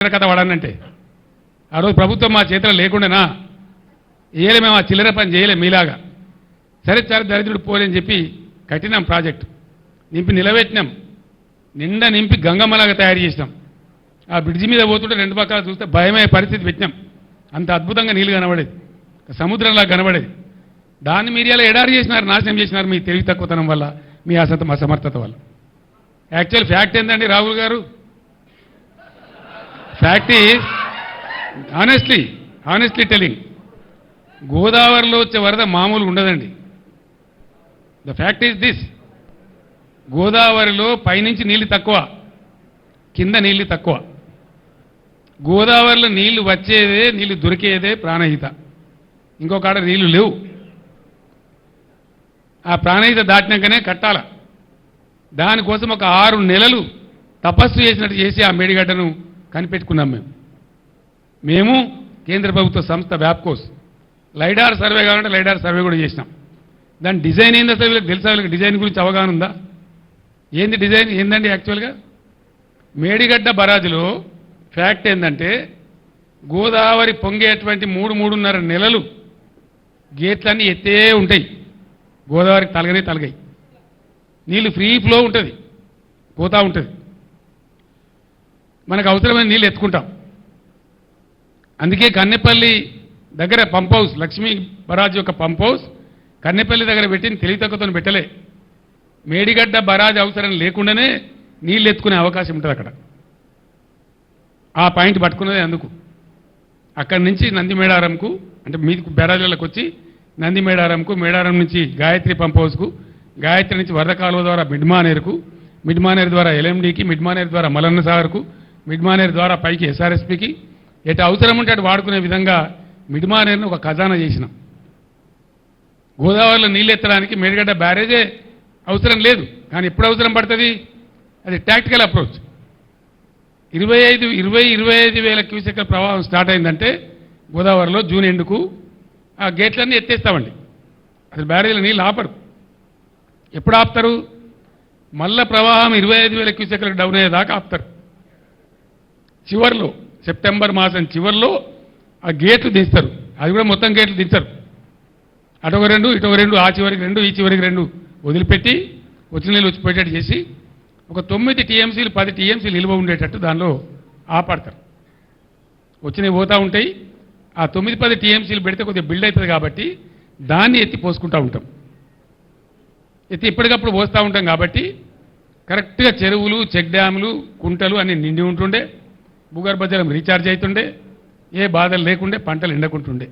కథ వాడనంటే ఆ రోజు ప్రభుత్వం మా చేతిలో లేకుండానా ఏలే మేము ఆ చిల్లర పని చేయలే మీలాగా సరే చాలా దరిద్రుడు పోలేని చెప్పి కట్టినాం ప్రాజెక్టు నింపి నిలబెట్టినాం నిండా నింపి గంగమ్మలాగా తయారు చేసినాం ఆ బ్రిడ్జి మీద పోతుంటే రెండు పక్కల చూస్తే భయమయ్యే పరిస్థితి పెట్టినాం అంత అద్భుతంగా నీళ్ళు కనబడేది సముద్రంలా కనబడేది దాన్ని మీరు ఇలా ఎడారి చేసినారు నాశనం చేసినారు మీ తెలివి తక్కువతనం వల్ల మీ అసమర్థత వల్ల యాక్చువల్ ఫ్యాక్ట్ ఏంటండి రాహుల్ గారు ఫ్యాక్ట్ ఈజ్ ఆనెస్ట్లీ టెలింగ్ గోదావరిలో వచ్చే వరద మామూలుగా ఉండదండి ద ఫ్యాక్ట్ ఈజ్ దిస్ గోదావరిలో పైనుంచి నీళ్ళు తక్కువ కింద నీళ్ళు తక్కువ గోదావరిలో నీళ్లు వచ్చేదే నీళ్లు దొరికేదే ప్రాణహిత ఇంకొక నీళ్లు లేవు ఆ ప్రాణహిత దాటినాకనే కట్టాల దానికోసం ఒక 6 నెలలు తపస్సు చేసినట్టు చేసి ఆ మేడిగడ్డను కనిపెట్టుకున్నాం మేము కేంద్ర ప్రభుత్వ సంస్థ వ్యాప్కోస్ లైడార్ సర్వే కావాలంటే లైడార్ సర్వే కూడా చేసినాం దాని డిజైన్ ఏంది అసలు వీళ్ళకి తెలుసా వీళ్ళకి డిజైన్ గురించి అవగాహన ఉందా ఏంది డిజైన్ ఏందండి యాక్చువల్గా మేడిగడ్డ బరాజులో ఫ్యాక్ట్ ఏంటంటే గోదావరి పొంగేటువంటి 3-3.5 నెలలు గేట్లన్నీ ఎత్తే ఉంటాయి గోదావరికి తలగాయి నీళ్ళు ఫ్రీ ఫ్లో ఉంటుంది పోతూ ఉంటుంది మనకు అవసరమైన నీళ్ళు ఎత్తుకుంటాం అందుకే కన్నెపల్లి దగ్గర పంప్ హౌస్ లక్ష్మీ బరాజ్ యొక్క పంప్ హౌస్ కన్నెపల్లి దగ్గర పెట్టిన తెలివితక్కువతో పెట్టలే మేడిగడ్డ బరాజ్ అవసరం లేకుండానే నీళ్ళు ఎత్తుకునే అవకాశం ఉంటుంది అక్కడ ఆ పాయింట్ పట్టుకున్నదే అందుకు అక్కడి నుంచి నందిమేడారంకు అంటే మీది బరాజులకు వచ్చి నందిమేడారంకు మేడారం నుంచి గాయత్రి పంప్ హౌస్కు గాయత్రి నుంచి వరద కాలువ ద్వారా మిడ్మానేరు ద్వారా ఎల్ఎండికి మిడ్మానేరు ద్వారా మలన్న సాగర్కు మిడ్మానేరు ద్వారా పైకి ఎస్ఆర్ఎస్పికి ఎటు అవసరం ఉంటే అటు వాడుకునే విధంగా మిడ్మానేరును ఒక ఖజానా చేసినాం గోదావరిలో నీళ్ళు ఎత్తడానికి మేడిగడ్డ బ్యారేజే అవసరం లేదు కానీ ఎప్పుడు అవసరం పడుతుంది అది టాక్టికల్ అప్రోచ్ 25 వేల క్యూసెక్ల ప్రవాహం స్టార్ట్ అయిందంటే గోదావరిలో జూన్ ఎండుకు ఆ గేట్లన్నీ ఎత్తేస్తామండి అసలు బ్యారేజీలో నీళ్ళు ఆపరు ఎప్పుడు ఆపుతారు మళ్ళా ప్రవాహం 25 వేల క్యూసెక్లకు డౌన్ అయ్యేదాకా ఆపుతారు చివరిలో సెప్టెంబర్ మాసం చివరిలో ఆ గేట్లు దించుతారు అది కూడా మొత్తం గేట్లు దించరు అటొక 2 ఇటొక 2 ఆ చివరికి 2 ఈ చివరికి 2 వదిలిపెట్టి వచ్చిన నీళ్ళు వచ్చిపోయేటట్టు చేసి ఒక 9 టీఎంసీలు 10 టీఎంసీలు నిల్వ ఉండేటట్టు దానిలో ఆపడతారు వచ్చినవి పోతూ ఉంటాయి ఆ 9-10 టీఎంసీలు పెడితే కొద్దిగా బిల్డ్ అవుతుంది కాబట్టి దాన్ని ఎత్తి పోసుకుంటూ ఉంటాం ఎత్తి ఎప్పటికప్పుడు పోస్తూ ఉంటాం కాబట్టి కరెక్ట్గా చెరువులు చెక్ డ్యాములు కుంటలు అన్నీ నిండి ఉంటుండే భూగర్భ జలం రీఛార్జ్ అవుతుండే ఏ బాధలు లేకుండే పంటలు ఎండకుంటుండే